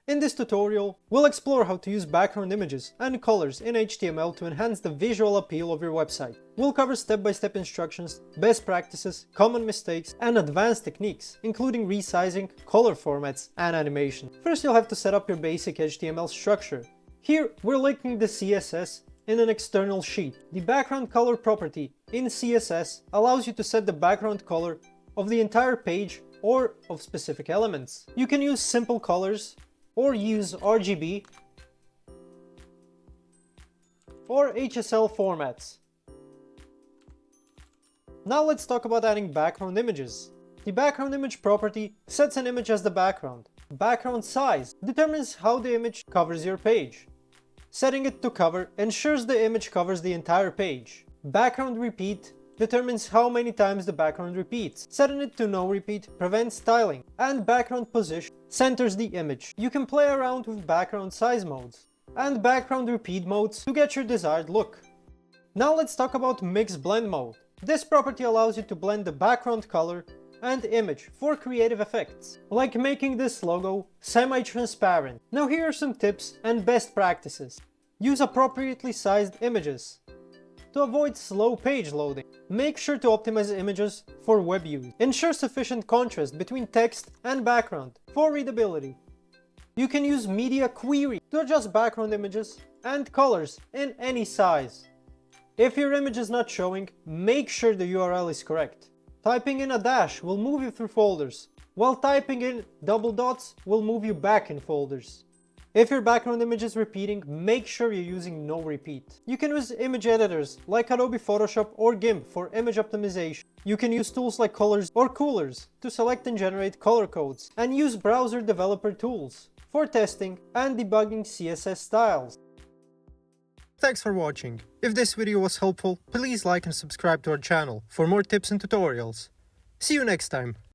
In this tutorial, we'll explore how to use background images and colors in HTML to enhance the visual appeal of your website. We'll cover step-by-step instructions, best practices, common mistakes, and advanced techniques, including resizing, color formats, and animation. First, you'll have to set up your basic HTML structure. Here, we're linking the CSS in an external sheet. The background color property in CSS allows you to set the background color of the entire page or of specific elements. You can use simple colors, or use RGB or HSL formats. Now let's talk about adding background images. The background image property sets an image as the background. Background size determines how the image covers your page. Setting it to cover ensures the image covers the entire page. Background repeat determines how many times the background repeats. Setting it to no repeat prevents styling, and background position centers the image. You can play around with background size modes and background repeat modes to get your desired look. Now let's talk about mix blend mode. This property allows you to blend the background color and image for creative effects, like making this logo semi-transparent. Now here are some tips and best practices. Use appropriately sized images to avoid slow page loading. Make sure to optimize images for web use. Ensure sufficient contrast between text and background for readability. You can use media query to adjust background images and colors in any size. If your image is not showing, make sure the URL is correct. Typing in a dash will move you through folders, while typing in double dots will move you back in folders. If your background image is repeating, make sure you're using no repeat. You can use image editors like Adobe Photoshop or GIMP for image optimization. You can use tools like Colors or Coolors to select and generate color codes, and use browser developer tools for testing and debugging CSS styles. Thanks for watching. If this video was helpful, please like and subscribe to our channel for more tips and tutorials. See you next time.